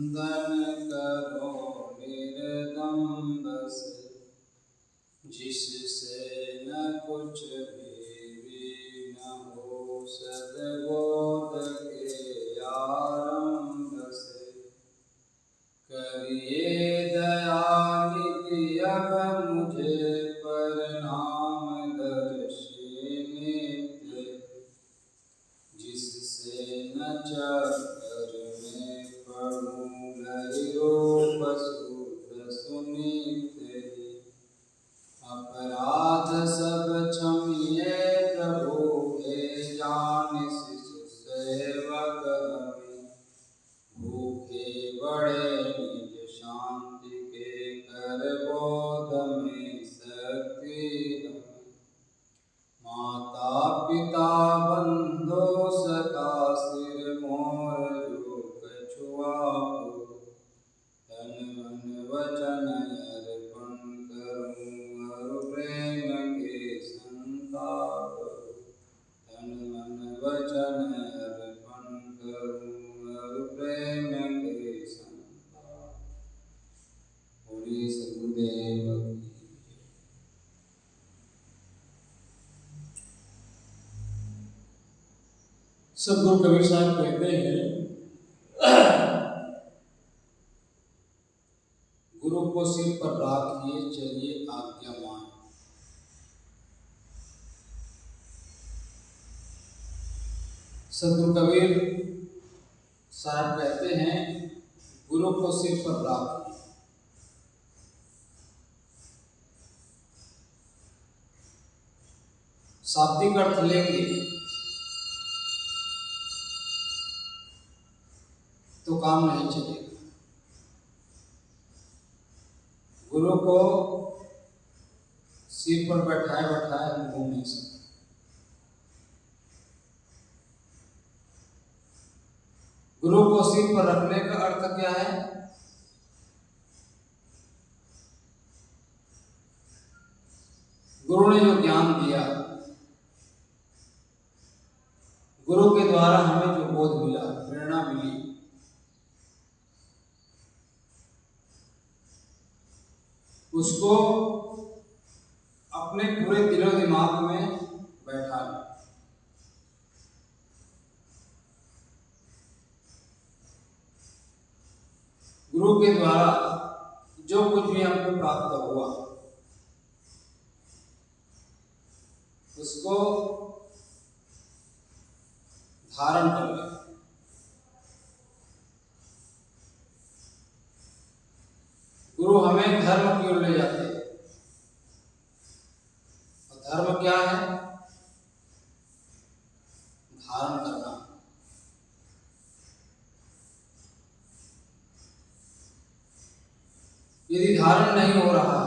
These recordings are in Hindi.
वंदन करो निर्दम्ब से, जिससे न कुछ भी न हो सद्बोध के आरंभ से। करिए दयानिधि अब मुझे प्रणाम दर्शी नित्य, जिससे न चक्कर में पड़ूं रूप सूत्र सुनीते। अपराध सब क्षमिए प्रभु, हे जान शिशु सेवक हमें। भूखे बड़े निज शांति के कर बोध में शक्ति हमें। माता पिता बंधु सखा सिर मोर जो कछु आपो, तन मन वचन अर्पण करूं अरु प्रेम के संताप। तन मन वचन अर्पण करूं अरु प्रेम के संताप। बोलिए सद्गुरुदेव की। सद्गुरु कबीर साहब कहते हैं, गुरु को सिर पर राखिए चलिए आज्ञा मान। सद्गुरु कबीर साहब कहते हैं, गुरु को सिर पर राखिए। शाब्दिक अर्थ लेंगे तो काम नहीं चलेगा। गुरु को सिर पर बैठाए बैठाए हम घूम नहीं सकते। गुरु को सिर पर रखने का अर्थ क्या है? गुरु ने जो ज्ञान दिया, गुरु के द्वारा हमें जो बोध मिला, प्रेरणा मिली, उसको अपने पूरे दिलो दिमाग में बैठा लें। गुरु के द्वारा जो कुछ भी हमको प्राप्त हुआ, उसको धारण कर लें। गुरु हमें धर्म की ओर ले जाते हैं। और धर्म क्या है? धारण करना। यदि धारण नहीं हो रहा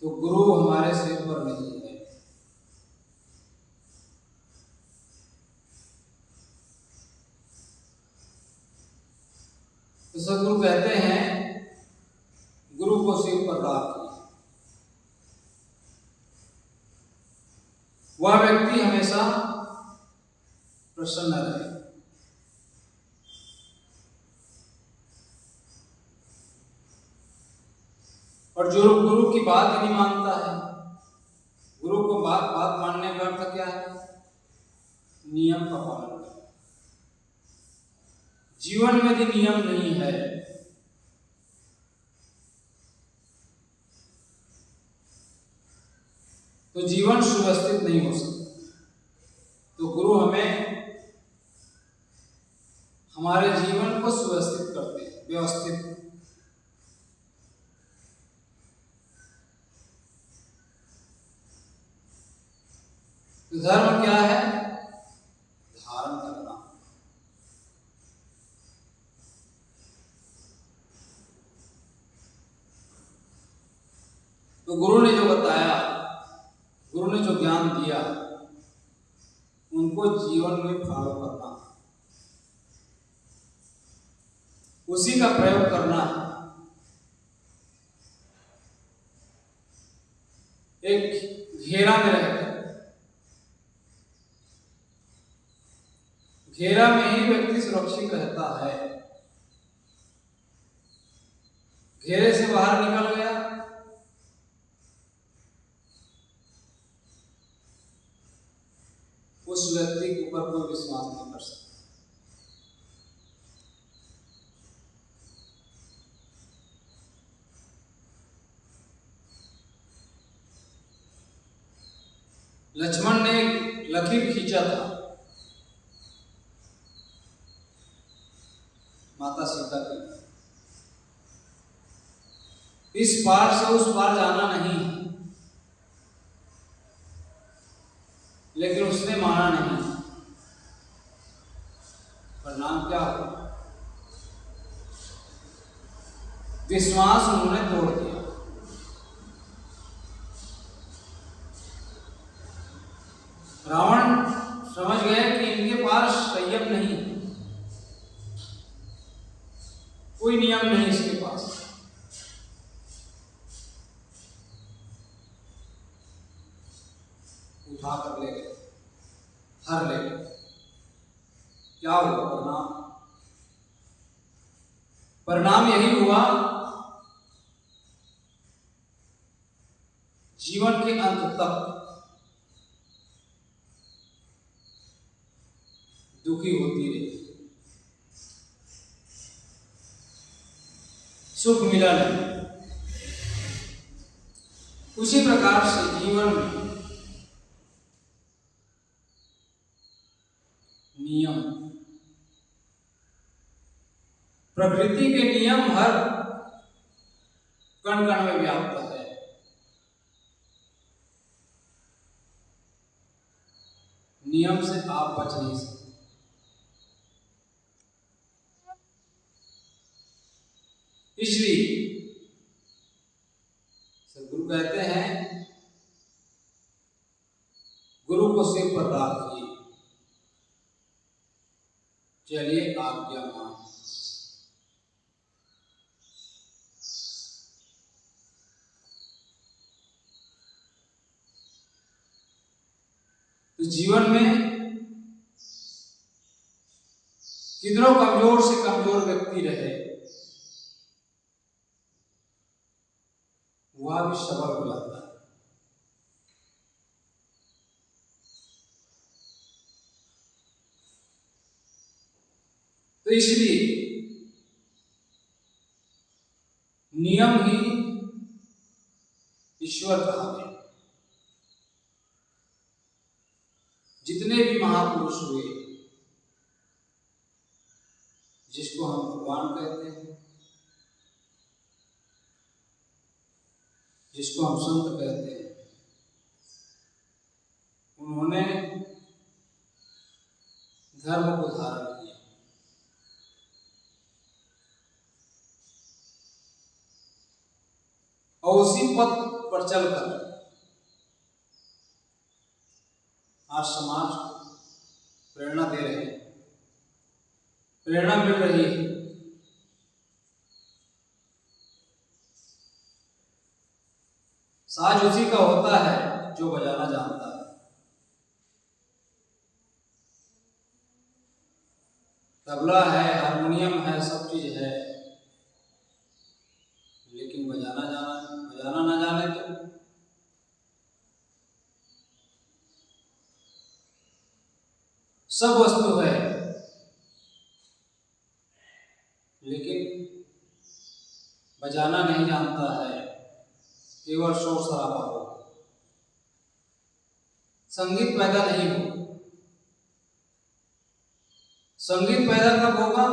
तो गुरु हमारे सिर पर नहीं है। तो सद्गुरु कहते हैं, गुरु को सिर पर राखिए। वह व्यक्ति हमेशा प्रसन्न रहे। और जो गुरु की बात ही नहीं मानता है, गुरु को बात बात मानने का अर्थ क्या है? नियम का पालन करना। जीवन में यदि नियम नहीं है तो जीवन सुव्यवस्थित नहीं हो सकता। तो गुरु हमें हमारे जीवन को सुव्यवस्थित करते हैं, व्यवस्थित। तो धर्म क्या है? धारण करना। तो गुरु ने जो बताया, गुरु ने जो ज्ञान दिया, उनको जीवन में फॉलो करना, उसी का प्रयोग करना है। एक घेरा में रहकर घेरा में ही व्यक्ति सुरक्षित रहता है। घेरे से बाहर निकल गया, उस व्यक्ति के ऊपर कोई विश्वास नहीं कर सकता। लक्ष्मण ने लकीर खींचा था माता सीता की, इस पार से उस पार जाना नहीं, लेकिन उसने माना नहीं। परिणाम क्या हुआ? विश्वास उन्होंने तोड़ दिया। रावण समझ गया कि इनके पास संयम नहीं, कोई नियम नहीं इसके पास। उठा कर ले गए, हर ले गए। क्या हुआ परिणाम? परिणाम यही हुआ, जीवन के अंत तक दुखी होती रही, सुख मिला नहीं। उसी प्रकार से जीवन में नियम, प्रकृति के नियम हर कण कण में व्याप्त है। नियम से आप बच नहीं सकते। इसलिए सदगुरु कहते हैं, गुरु को सिर पर रखिए, चलिए आज्ञा मान। तो जीवन में कितनों कमजोर से कमजोर व्यक्ति रहे, वह भी सबल हो जाता है। तो इसलिए नियम ही ईश्वर कहा गया। जितने भी महापुरुष हुए, जिसको हम भगवान कहते हैं, जिसको हम संत कहते हैं, उन्होंने धर्म को धारण किया। और उसी पथ पर चलकर आज समाज को प्रेरणा दे रहे हैं, प्रेरणा मिल रही है। साज उसी का होता है जो बजाना जानता है। तबला है, हारमोनियम है, सब चीज है, लेकिन बजाना ना जाने तो सब वस्तु है, लेकिन बजाना नहीं जानता है, केवल शोर शराबा हो, संगीत पैदा नहीं हो। संगीत पैदा कब होगा?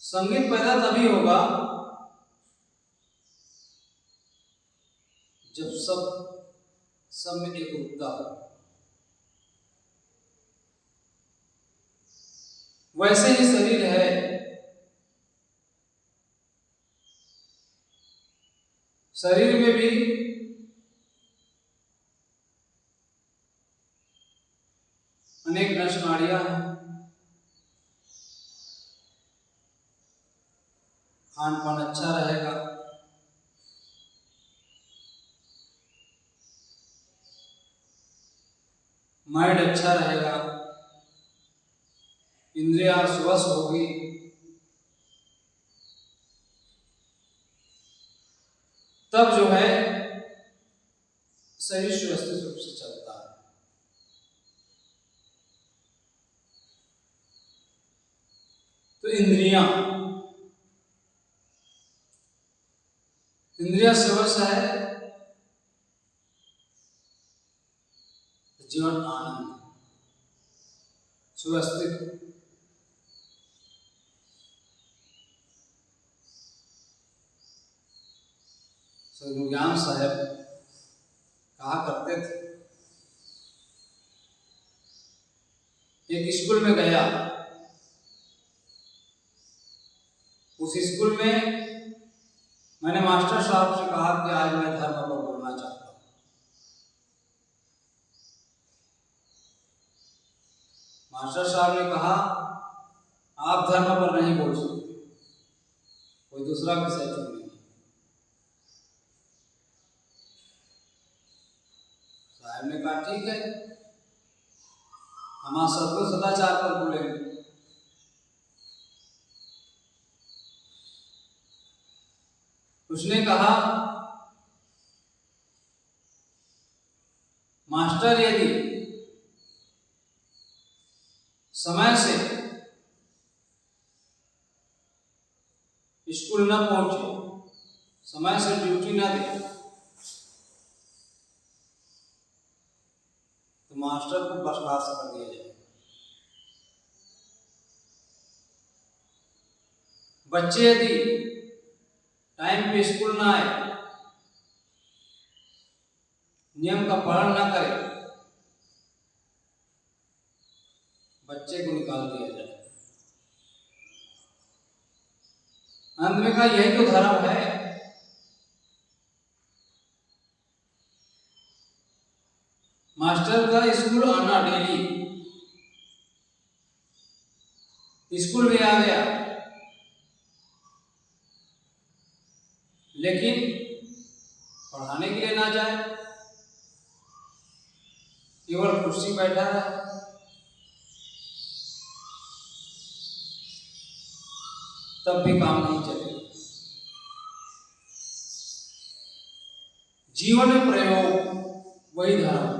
संगीत पैदा तभी होगा जब सब में एकरूपता हो। वैसे ही शरीर है, शरीर में भी अनेक नस नाड़ियां हैं। खान पान अच्छा रहेगा, माइंड अच्छा रहेगा, इंद्रियां स्वश होगी, तब जो है शरीर व्यवस्थित रूप से चलता है। तो इंद्रियां स्वश है तो जीवन आनंद सुव्यवस्थित। ज्ञान साहब कहा करते थे, एक स्कूल में गया, उस स्कूल में मैंने मास्टर साहब से कहा कि आज मैं धर्म पर बोलना चाहता हूँ। मास्टर साहब ने कहा आप धर्म पर नहीं बोल सकते, कोई दूसरा विषय चुनिए। साहब ने कहा ठीक है, हम सबको सदाचार पर बोलेंगे। उसने कहा मास्टर यदि समय से स्कूल न पहुंचे, समय से ड्यूटी न दे, तो मास्टर को बर्खास्त कर दिया जाए। बच्चे यदि टाइम पे स्कूल ना आए, नियम का पालन ना करे, बच्चे को निकाल दिया जाए। अंत में कहा यही तो धर्म है। मास्टर का स्कूल आना डेली, स्कूल भी आ गया, लेकिन पढ़ाने के लिए ना जाए, केवल कुर्सी बैठा रहे, तब भी काम नहीं चलेगा। जीवन में प्रयोग वही धर्म।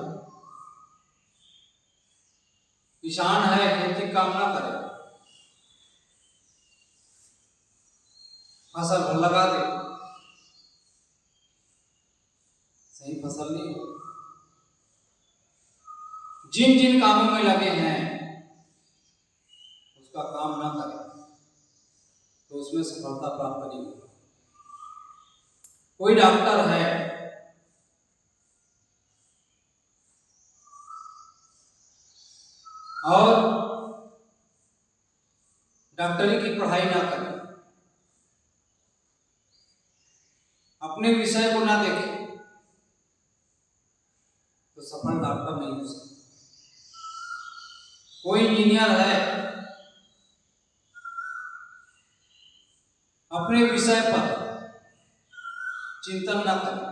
किसान है, खेती काम ना करे, फसल लगा दे, सही फसल नहीं हो। जिन जिन कामों में लगे हैं उसका काम ना करे तो उसमें सफलता प्राप्त नहीं होगी। कोई डॉक्टर है, और डॉक्टरी की पढ़ाई ना करे, अपने विषय को ना देखे, तो सफल डॉक्टर नहीं हो सकता। कोई इंजीनियर है, अपने विषय पर चिंतन ना करे,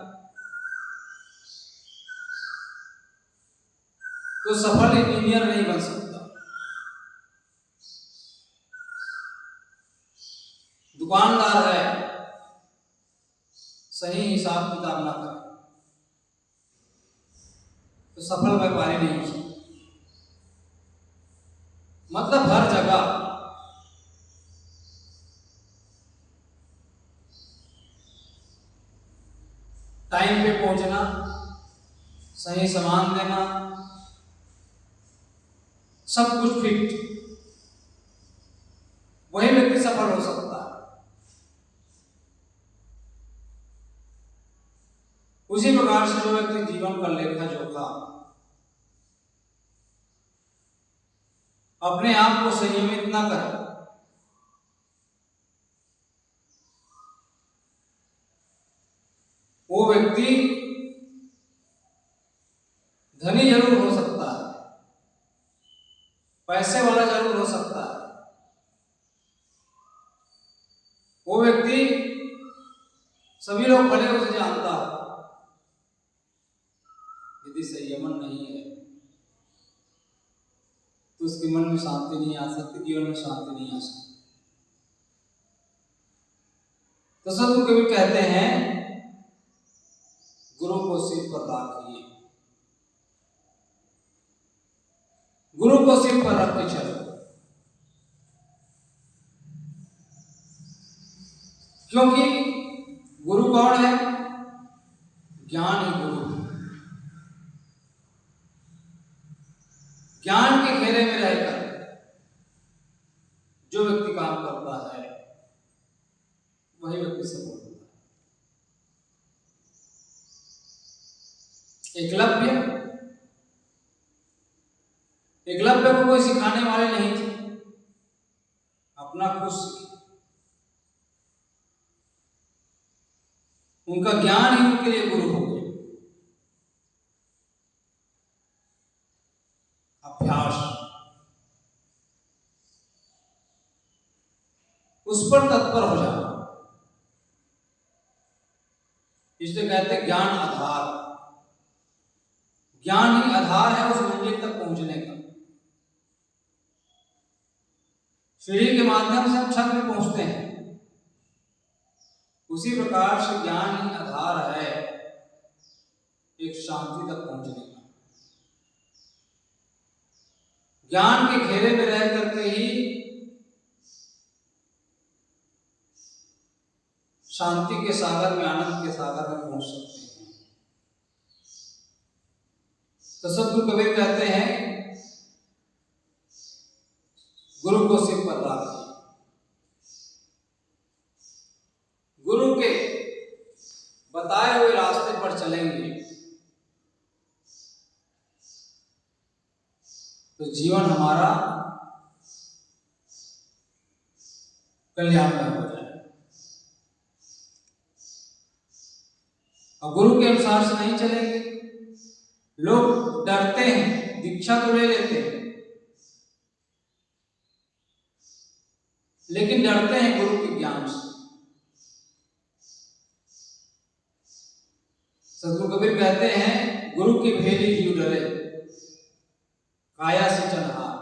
तो सफल इंजीनियर नहीं बन सकता। दुकानदार है, सही हिसाब किताब ना करे तो सफल व्यापारी नहीं हो सकता। मतलब हर जगह टाइम पे पहुंचना, सही सामान देना, सब कुछ फिट, वही व्यक्ति सफल हो सकता है। उसी प्रकार से जो व्यक्ति जीवन का लेखा जोखा अपने आप को संयमित ना करे, वो व्यक्ति धनी जरूर हो सकता है, पैसे वाला जरूर हो सकता है, वो व्यक्ति सभी लोग भले उसे जानता हो, यदि संयमन नहीं है तो तो उसके मन में शांति नहीं आ सकती, जीवन में शांति नहीं आ सकती। तो सदगुरु कबीर कहते हैं गुरु को सिर पर रखिए, गुरु को सिर पर रख के चलो। क्योंकि गुरु कौन है? ज्ञान ही गुरु है। ज्ञान के घेरे में रहकर जो व्यक्ति काम करता है वही व्यक्ति सफल होता है। एकलव्य को कोई सिखाने वाले नहीं थे, अपना खुद सीखे। उनका ज्ञान ही उनके लिए गुरु हो गया। अभ्यास, उस पर तत्पर हो जाना, इसलिए कहते हैं ज्ञान आधार। ज्ञान ही आधार है उस मंजिल तक पहुंचने का। सीढ़ी के माध्यम से हम छत में पहुंचते हैं, उसी प्रकार से ज्ञान ही आधार है एक शांति तक पहुंचने का। ज्ञान के घेरे में रह करके ही शांति के सागर में, आनंद के सागर में पहुंच सकते हैं। तो सदगुरु कबीर कहते हैं गुरु को सिर पर रखिए, गुरु के बताए हुए रास्ते पर चलेंगे तो जीवन हमारा कल्याणमय हो जाए। और गुरु के अनुसार से नहीं चलेंगे। लोग डरते हैं, दीक्षा तो ले लेते हैं, लेकिन डरते हैं गुरु के ज्ञान से। सदगुरु कबीर कहते हैं गुरु की भेली जीव डरे, काया से चनहार,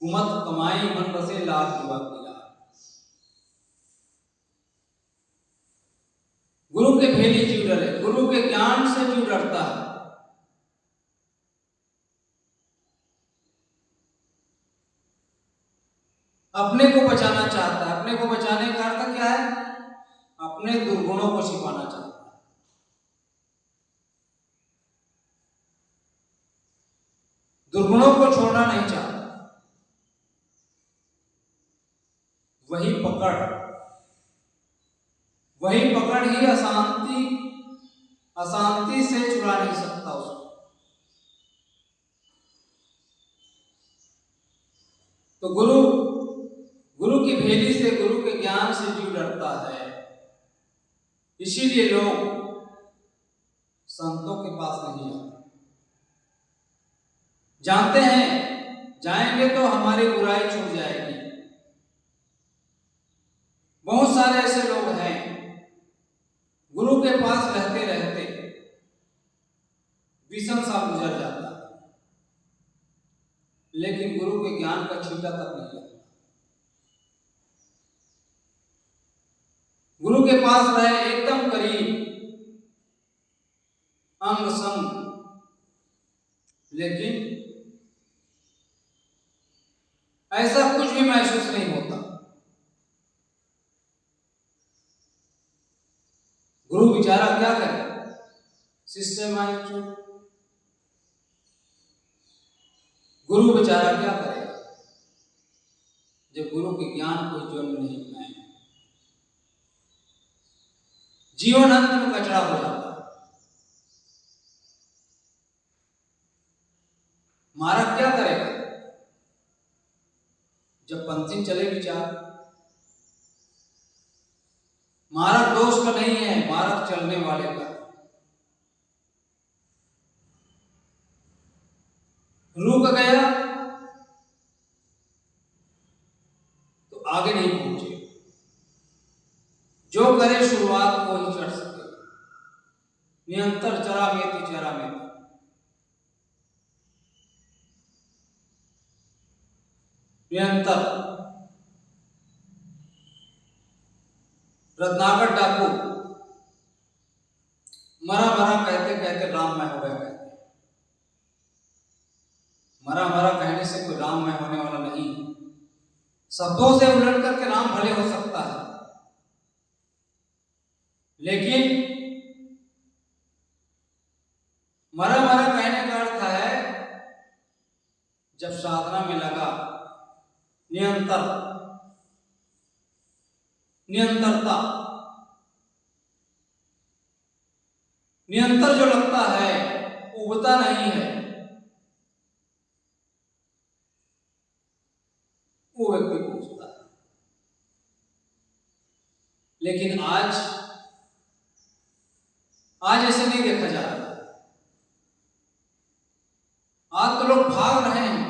कुमत कमाई मन बसे लाख जुआ की लार। गुरु के भेली जीव डरे, गुरु के ज्ञान से जीव डरता है। अपने को बचाना चाहता है। अपने को बचाने का अर्थ क्या है? अपने दुर्गुणों को छिपाना चाहता है। दुर्गुणों को छोड़ना नहीं चाहता। वही पकड़ ही अशांति से छुड़ा नहीं सकता उसको। तो गुरु की भेली से, गुरु के ज्ञान से जीव डरता है। इसीलिए लोग संतों के पास नहीं जाते। जानते हैं जाएंगे तो हमारी बुराई छूट जाएगी। बहुत सारे ऐसे लोग हैं गुरु के पास रहते रहते 20 साल गुजर जाता है, लेकिन गुरु के ज्ञान का छींटा तक नहीं लगता। गुरु के पास रहे एकदम करीब, अंग संग, लेकिन ऐसा कुछ भी महसूस नहीं होता। गुरु बेचारा क्या करे? शिष्य माने चुप। गुरु बेचारा क्या करेगा जब गुरु के ज्ञान को जीवन में नहीं अपनाए? जीवन अंत में कचरा हो जाता है। मारक क्या करेगा जब पंथी चले विचार? मारक दोष का नहीं है, मारक चलने वाले का। रुक गया तो आगे नहीं पहुंचे। जो करे शुरुआत को ही चढ़ सके। निरंतर चरा में। निरंतर रत्नाकर डाकू मरा मरा कहते कहते राममय हो गया कहते। मरा मरा कहने से कोई राममय होने वाला नहीं। शब्दों से उलट करके राम भले हो सकता है, लेकिन मरा मरा कहने का अर्थ है जब साधना में लगा, निरंतरता, निरंतर जो लगता है, उबता नहीं है, वो व्यक्ति पहुंचता है। लेकिन आज ऐसे नहीं देखा जा रहा। आज तो लोग भाग रहे हैं,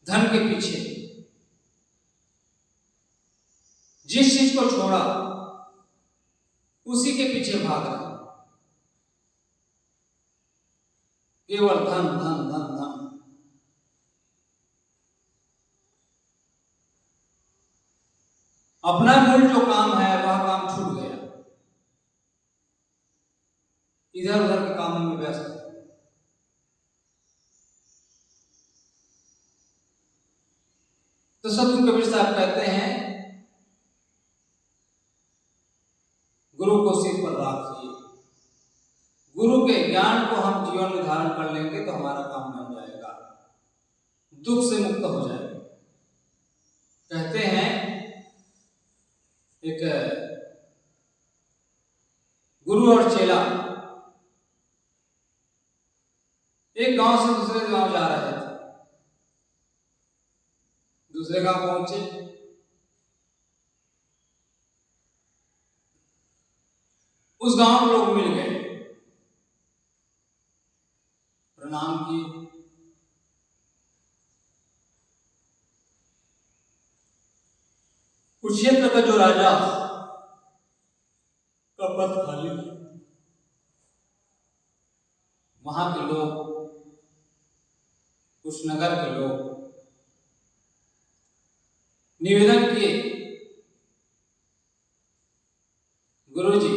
धन के पीछे। जिस चीज को छोड़ा उसी के पीछे भाग रहे हैं। केवल धन धन धन धन। अपना मूल जो काम है वह काम छूट गया, इधर उधर के कामों में व्यस्त। तो सतगुरु कबीर साहब कहते हैं, गुरु को सिर पर रखिए। गुरु के ज्ञान को हम जीवन में धारण कर लेंगे तो हमारा काम बन जाएगा, दुख से मुक्त हो जाएगा। कहते हैं एक गुरु और चेला एक गांव से दूसरे गांव जा रहे थे। दूसरे गांव पहुंचे, उस गांव के लोग मिल गए, प्रणाम किए। उस क्षेत्र का जो राजा का पद खाली, वहां के लोग, उस नगर के लोग निवेदन किए, गुरुजी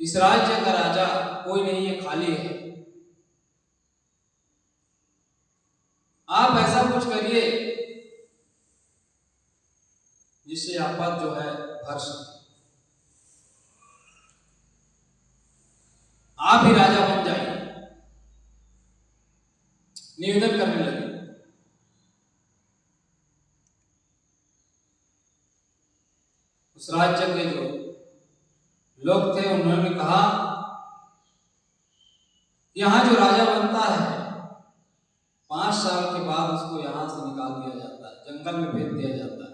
इस राज्य का राजा कोई नहीं है, खाली है। आप ऐसा कुछ करिए जिससे आपद जो है भर सके। आप ही राजा बन जाइए। निवेदन करने लगे। उस राज्य के जो लोग थे उन्होंने कहा, यहां जो राजा बनता है 5 साल के बाद उसको यहां से निकाल दिया जाता है, जंगल में भेज दिया जाता है।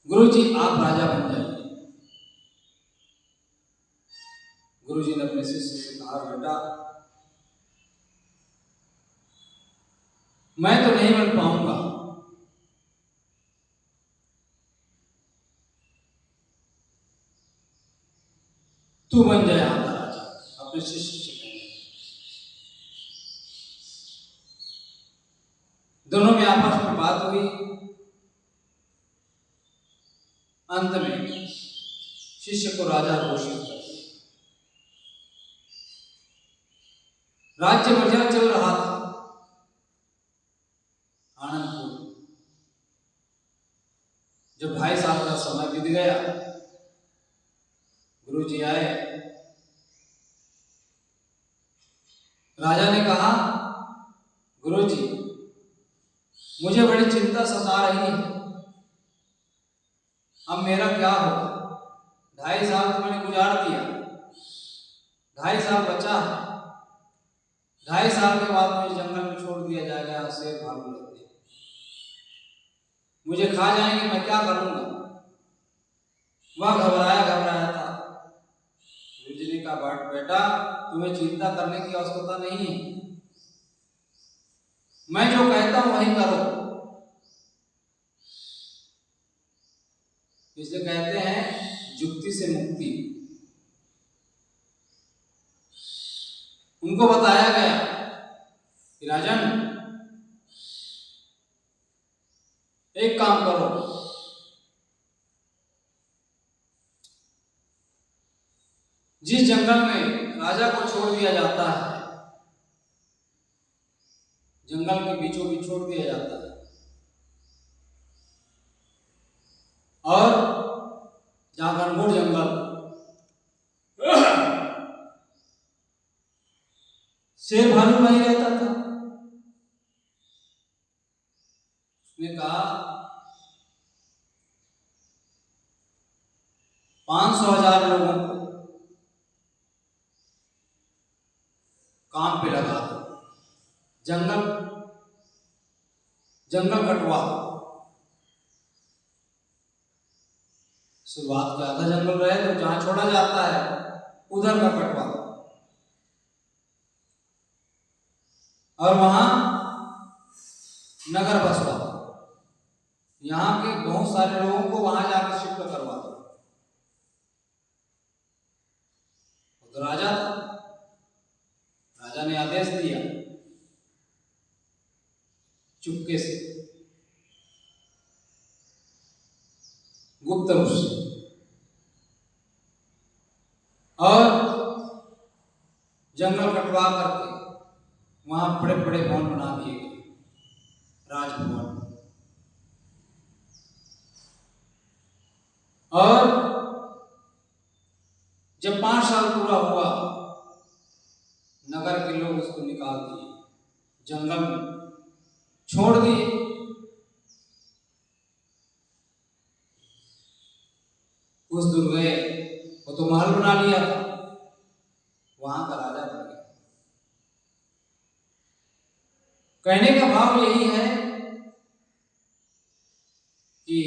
गुरुजी आप राजा बन जाइए। गुरुजी ने अपने शिष्य से कहा, बेटा मैं तो नहीं बन पाऊंगा, तू बन जाए यहां का राजा। अपने शिष्य से कहेंगे। दोनों में आपस में बात हुई। अंत में शिष्य को राजा घोषित कर दिया। राज्य बढ़िया चल रहा था, आनंदपुर। जब 2.5 साल का समय बीत गया, गुरुजी आए। राजा ने कहा, गुरुजी मुझे बड़ी चिंता सता रही है, अब मेरा क्या होगा? 2.5 साल तो मैंने गुजार दिया, 2.5 साल बचा है। 2.5 साल के बाद मुझे जंगल में छोड़ दिया जाएगा, यहाँ शेर भालू लगते मुझे खा जाएंगे, मैं क्या करूंगा? वह घबराया था। गुरुजी ने कहा, बेटा तुम्हें चिंता करने की आवश्यकता नहीं है, मैं जो कहता हूं वही करो। इसलिए कहते हैं से मुक्ति। उनको बताया गया कि राजन, एक काम करो, जिस जंगल में राजा को छोड़ दिया जाता है, जंगल के बीचों बीच छोड़ दिया जाता है, और जहां घनघोर जंगल, शेर भालू वहीं रहता था। उसने कहा 500,000 लोगों को काम पे लगा दो, जंगल कटवा दो। शुरुआत का आधा जंगल रहे तो जहां छोड़ा जाता है उधर का कटवा दो, और वहां नगर बसवा दो। यहाँ के बहुत सारे लोगों को वहां जाकर शिफ्ट करवा दो। तो राजा था, राजा ने आदेश दिया चुपके से, गुप्त रूप से, और जंगल कटवा करके वहां बड़े बड़े भवन बना दिए गए, राजभवन। और जब 5 साल पूरा हुआ, नगर के लोग उसको निकाल दिए, जंगल में छोड़ दिए। कुछ दूर गए, वो तो महल बना लिया था, वहां का राजा बन गया। कहने का भाव यही है कि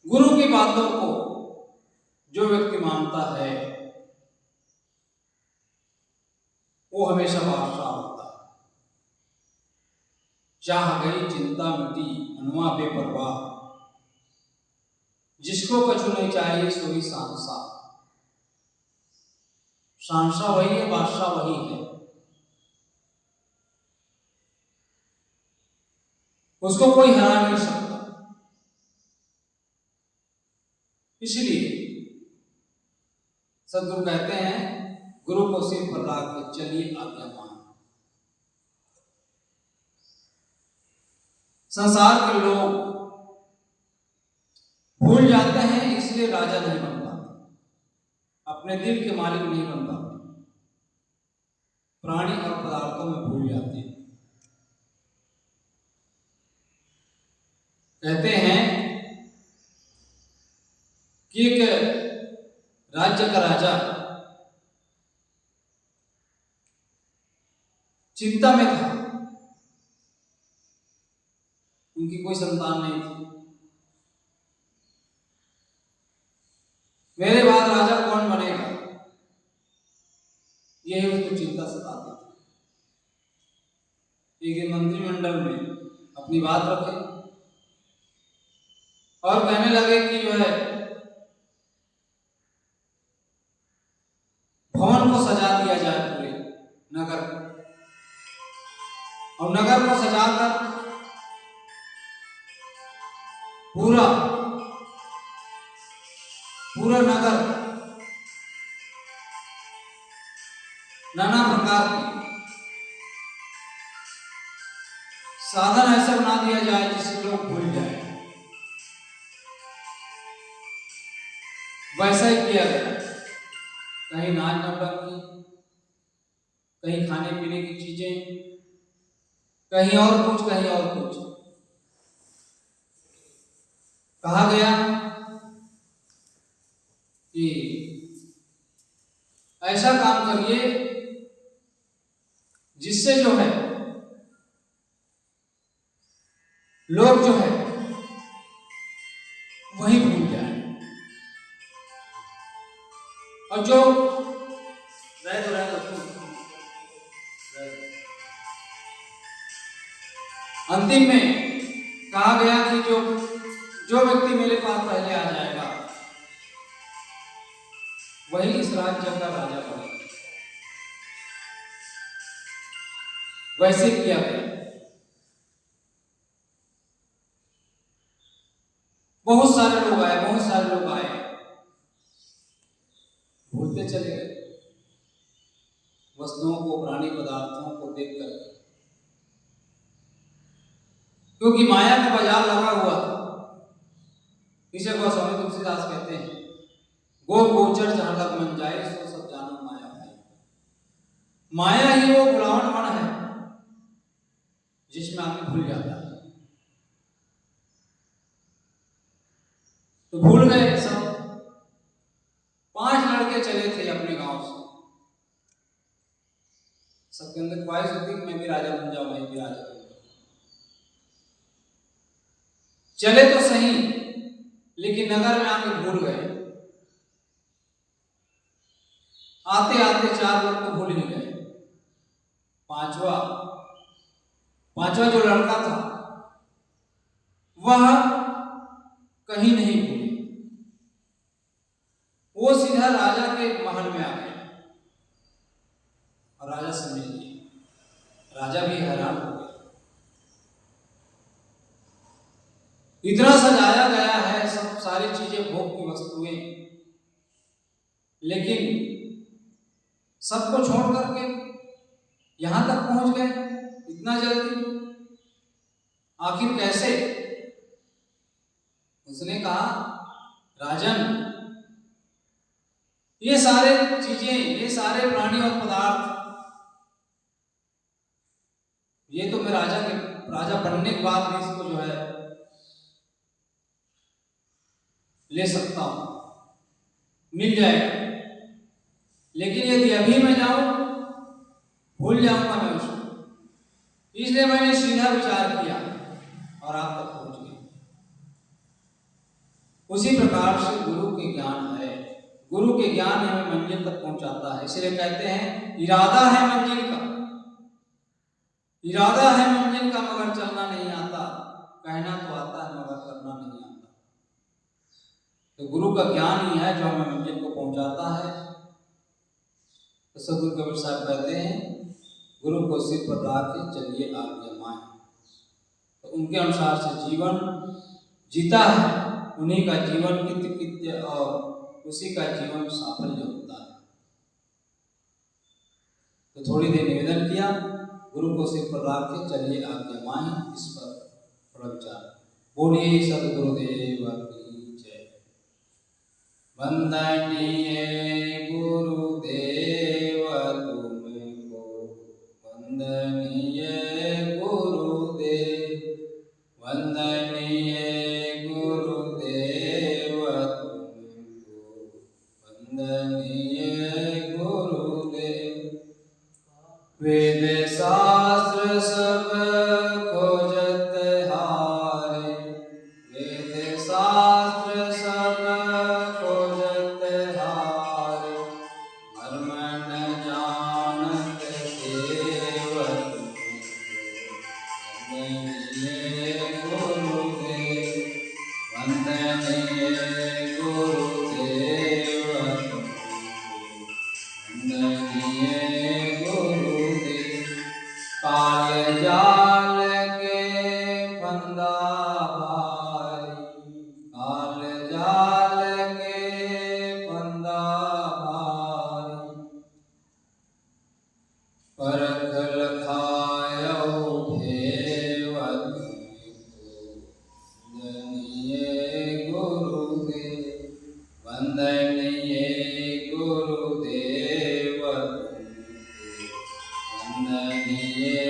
गुरु की बातों को जो व्यक्ति मानता है वो हमेशा बादशाह होता है। चाह गई चिंता मिटी, अनुआ बेपरवाह, जिसको कछु नहीं चाहिए सोई सांसा। सांसा वही है, बादशाह वही है। उसको कोई हरा नहीं सकता। इसलिए सदगुरु कहते हैं, गुरु को सिर पर रख के चलिए आज्ञा मान। संसार के लोग भूल जाते हैं, इसलिए राजा नहीं बन पाते, अपने दिल के मालिक नहीं बन पाते, प्राणी और पदार्थों में भूल जाते हैं। कहते हैं कि एक राज्य का राजा चिंता में था, उनकी कोई संतान नहीं थी। मेरे बाद राजा कौन बनेगा, यही उसको चिंता सताती थी। एक मंत्रिमंडल में अपनी बात रखे और कहने लगे कि जो है भवन को सजा दिया जाए, पूरे नगर को, और नगर को सजाकर पूरा नगर नाना प्रकार के साधन ऐसा बना दिया जाए जिससे लोग भूल जाए। वैसा ही किया गया। कहीं नाच नौटंकी, कहीं खाने पीने की चीजें, कहीं और कुछ, कहीं और कुछ। कहा गया कि ऐसा काम करिए जिससे जो है लोग जो है वही भूल जाए, और जो रह दो अंतिम में कहा गया कि जो व्यक्ति मेरे पास पहले आ जाएगा वैसे किया गया। बहुत सारे लोग आए, भूलते चले गए वस्तुओं को, प्राणी पदार्थों को देख कर, क्योंकि माया का बाजार लगा हुआ था। इसे गोस्वामी तुलसीदास कहते हैं, गो गोचर जहां लग मन जाए, सो सब जानो माया भाई। माया ही वो बुलावन मन है जिसमें आदमी भूल जाता है। तो भूल गए सब। 5 लड़के चले थे अपने गांव से, सबके अंदर ख्वाहिश होती कि मैं भी राजा बन जाऊं, मैं भी राजा बन जाऊं। चले तो सही, लेकिन नगर में आके भूल गए। आते आते 4 लोग तो भूल ही गए। पांचवा जो लड़का था वह कहीं नहीं भूले, वो सीधा राजा के महल में आ गया और राजा से मिल गया। राजा भी हैरान हो गया, इतना सजाया गया है, सब सारी चीजें, भोग की वस्तुएं, लेकिन सबको छोड़ करके यहां तक पहुंच गए इतना जल्दी, आखिर कैसे? उसने कहा, राजन, ये सारे चीजें, ये सारे प्राणी और पदार्थ, ये तो मैं राजा बनने के बाद भी इसको जो है ले सकता हूं, मिल जाएगा, लेकिन यदि अभी मैं जाऊं भूल जाऊंगा मैं उसको। इसलिए मैंने सीधा विचार किया और आप तक पहुंच गया। उसी प्रकार से गुरु के ज्ञान है, गुरु के ज्ञान हमें मंजिल तक पहुंचाता है। इसलिए कहते हैं, इरादा है मंजिल का, इरादा है मंजिल का, मगर चलना नहीं आता। कहना तो आता है मगर करना नहीं आता। तो गुरु का ज्ञान ही है जो हमें मंजिल को पहुंचाता है। तो सदगुरु कबीर साहब कहते हैं, गुरु को सिर पर रख के चलिए आज्ञा माए। तो उनके अनुसार से जीवन जीता है, उन्हीं का जीवन कृत्य और उसी का जीवन साफल्य होता है। तो थोड़ी देर निवेदन किया, गुरु को सिर पर रख के चलिए आज्ञा माए, इस पर थोड़ा विचार। बोलिए सदगुरुदेव की जय। वंदनीय गुरुदेव तुमको, वंदनीय गुरुदेव, वंदनीय गुरुदेव तुमको, वंदनीय गुरुदेव। वेद शास्त्र सब खोजत हारे, वेद शास्त्र सब खोजत हारे, मर्म न जानत केवल वंदनीय गुरुदेव, वंदनीय गुरुदेव, वंदनीय गुरुदेव। काल जाल के फंदा भारी, काल जाल के फंदा भारी, परख लखायो भेव तुमको, वंदनीय गुरुदेव, वंदनीय गुरुदेव तुमको, वंदनीय